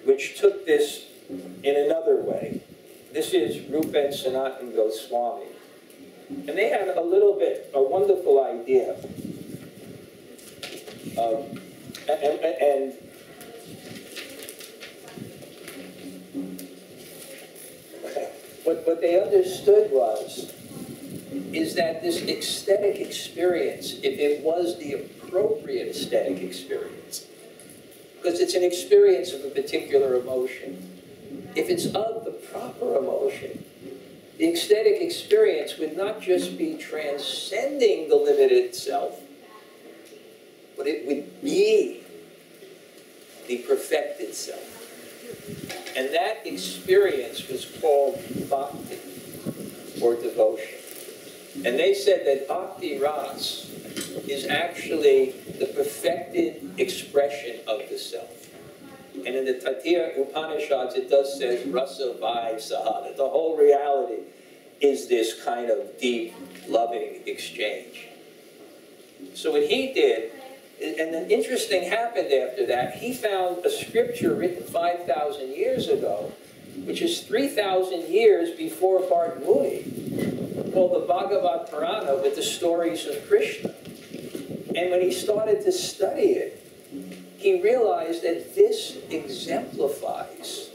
which took this in another way. This is Rupa and Sanatan Goswami. And they had a wonderful idea. What they understood is that this aesthetic experience, if it was the appropriate aesthetic experience, because it's an experience of a particular emotion, if it's of the proper emotion, the aesthetic experience would not just be transcending the limited self, but it would be the perfected self. And that experience was called bhakti, or devotion. And they said that bhakti ras is actually the perfected expression of the self. And in the Taittiriya Upanishads, it does say rasa vai saha, that the whole reality is this kind of deep, loving exchange. So what he did, and then interesting happened after that, he found a scripture written 5,000 years ago, which is 3,000 years before Bhart Muni, called the Bhagavad Purana, with the stories of Krishna. And when he started to study it, he realized that this exemplifies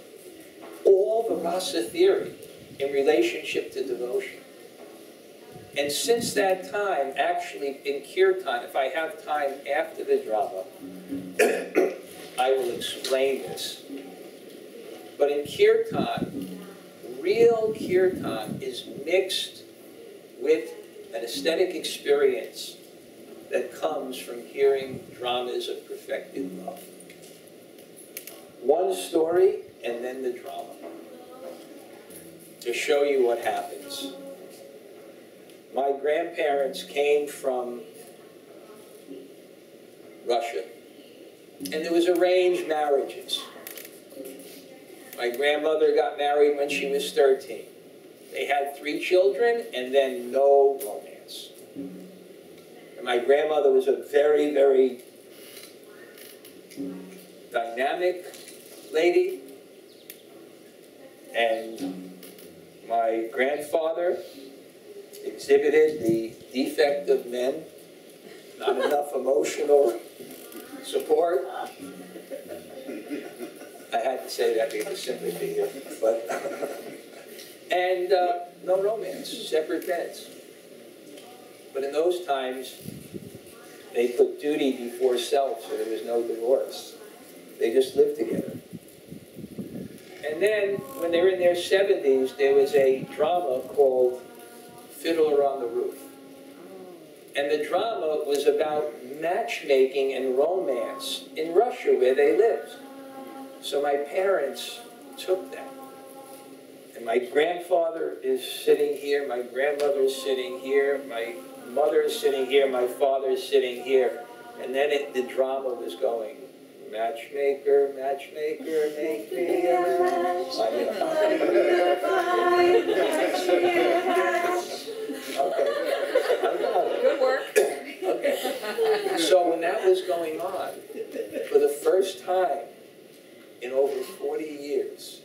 all the rasa theory in relationship to devotion. And since that time, actually in Kirtan, if I have time after the drama, I will explain this. But in Kirtan, real Kirtan is mixed with an aesthetic experience that comes from hearing dramas of perfected love. One story and then the drama, to show you what happens. My grandparents came from Russia, and there was arranged marriages. My grandmother got married when she was 13. They had 3 children, and then no romance. And my grandmother was a very, very dynamic lady, and my grandfather exhibited the defect of men, not enough emotional support. I had to say that because sympathy here, but and no romance, separate beds. But in those times, they put duty before self, so there was no divorce. They just lived together. And then, when they were in their 70s, there was a drama called Fiddler on the Roof. And the drama was about matchmaking and romance in Russia, where they lived. So my parents took them. And my grandfather is sitting here, my grandmother is sitting here, my mother is sitting here, my father is sitting here. And then the drama was going. Matchmaker, matchmaker, make me a match. Okay. Good work. Okay. So when that was going on, for the first time in over 40 years,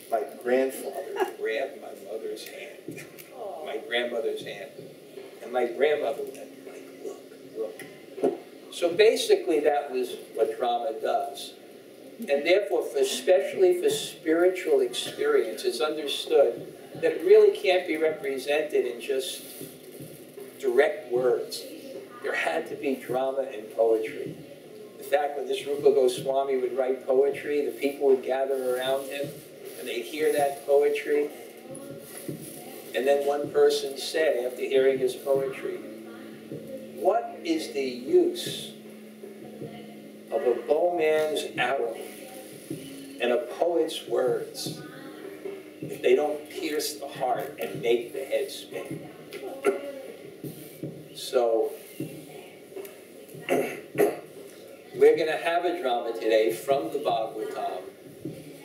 my grandfather grabbed my mother's hand, my grandmother's hand, and my grandmother went like, look. So basically that was what drama does. And therefore, especially for spiritual experience, it's understood that it really can't be represented in just direct words. There had to be drama and poetry. In fact, when this Rupa Goswami would write poetry, the people would gather around him and they'd hear that poetry. And then one person said, after hearing his poetry, what is the use of a bowman's arrow and a poet's words if they don't pierce the heart and make the head spin? So, we're going to have a drama today from the Bhagavatam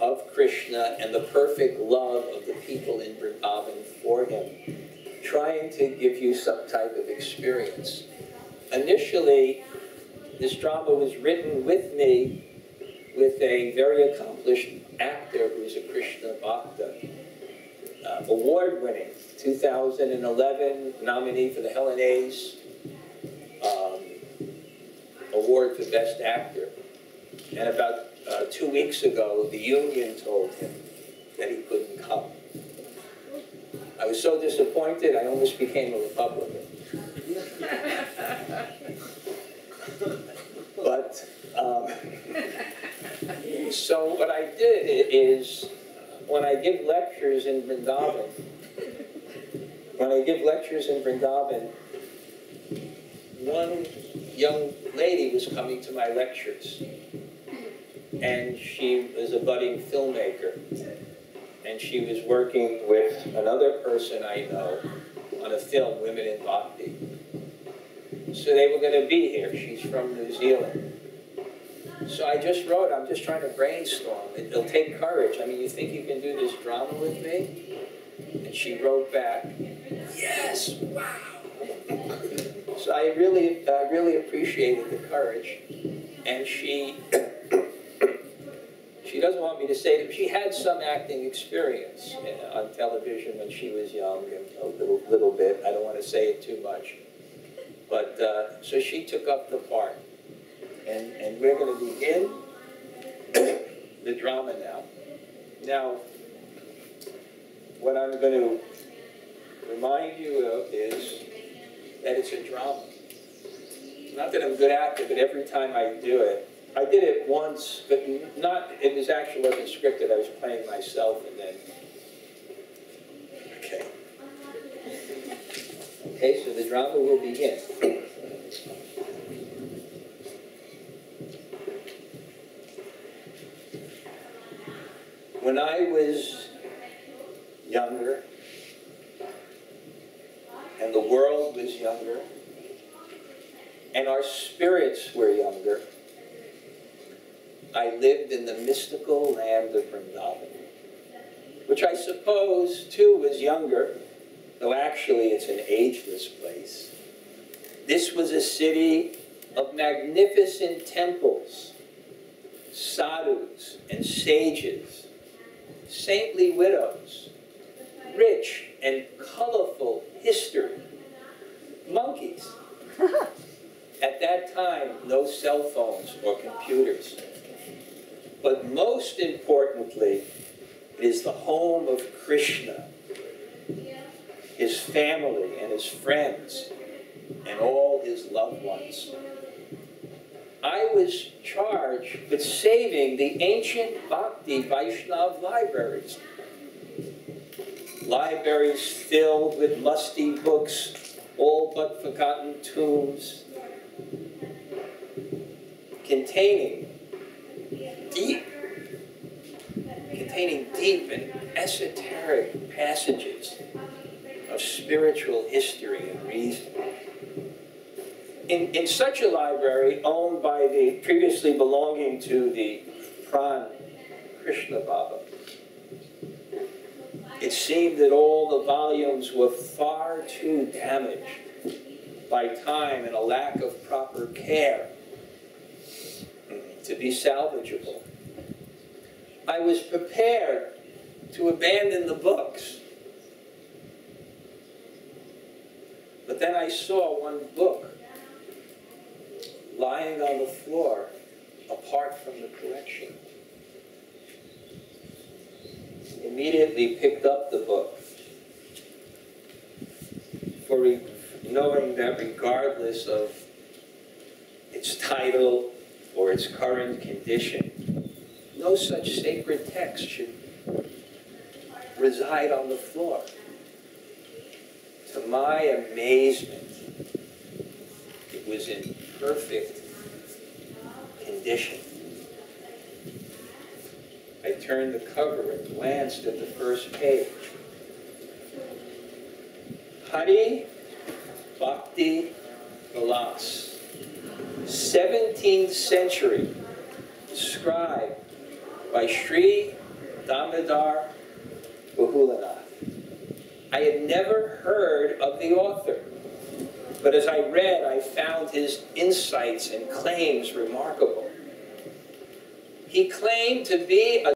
of Krishna and the perfect love of the people in Vrindavan for him, trying to give you some type of experience. Initially, this drama was written with me with a very accomplished actor who's a Krishna Bhakta, award-winning, 2011 nominee for the Helen Hayes Award for Best Actor. And about 2 weeks ago, the union told him that he couldn't come. I was so disappointed, I almost became a Republican. But, so what I did is, when I give lectures in Vrindavan, one young lady was coming to my lectures, and she was a budding filmmaker, and she was working with another person I know on a film, Women in Bhakti. So they were going to be here. She's from New Zealand. So I just wrote, I'm just trying to brainstorm. It'll take courage. I mean, you think you can do this drama with me? And she wrote back, yes, wow. So I really appreciated the courage. And she doesn't want me to say that she had some acting experience on television when she was young, and a little bit. I don't want to say it too much. But, so she took up the part. And we're going to begin the drama now. Now, what I'm going to remind you of is that it's a drama. Not that I'm a good actor, but every time I do it, I did it once, but not, it was actually wasn't scripted. I was playing myself, and then, okay. Okay, so the drama will begin. When I was younger, and the world was younger, and our spirits were younger, I lived in the mystical land of Vrindavan, which I suppose, too, was younger, though actually it's an ageless place. This was a city of magnificent temples, sadhus and sages, saintly widows, rich and colorful history, monkeys. At that time, no cell phones or computers. But most importantly, it is the home of Krishna, his family and his friends, and all his loved ones. I was charged with saving the ancient Bhakti Vaishnav libraries. Libraries filled with musty books, all but forgotten tombs, containing deep and esoteric passages of spiritual history and reason. In such a library, owned by the previously belonging to the Pran Krishna Baba, it seemed that all the volumes were far too damaged by time and a lack of proper care to be salvageable. I was prepared to abandon the books. But then I saw one book lying on the floor apart from the collection. Immediately picked up the book, knowing that regardless of its title or its current condition, no such sacred text should reside on the floor. To my amazement, it was in perfect condition. I turned the cover and glanced at the first page. Hari Bhakti Vilas, 17th century, scribed by Sri Damodar Bahulanath. I had never heard of the author, but as I read, I found his insights and claims remarkable. He claimed to be a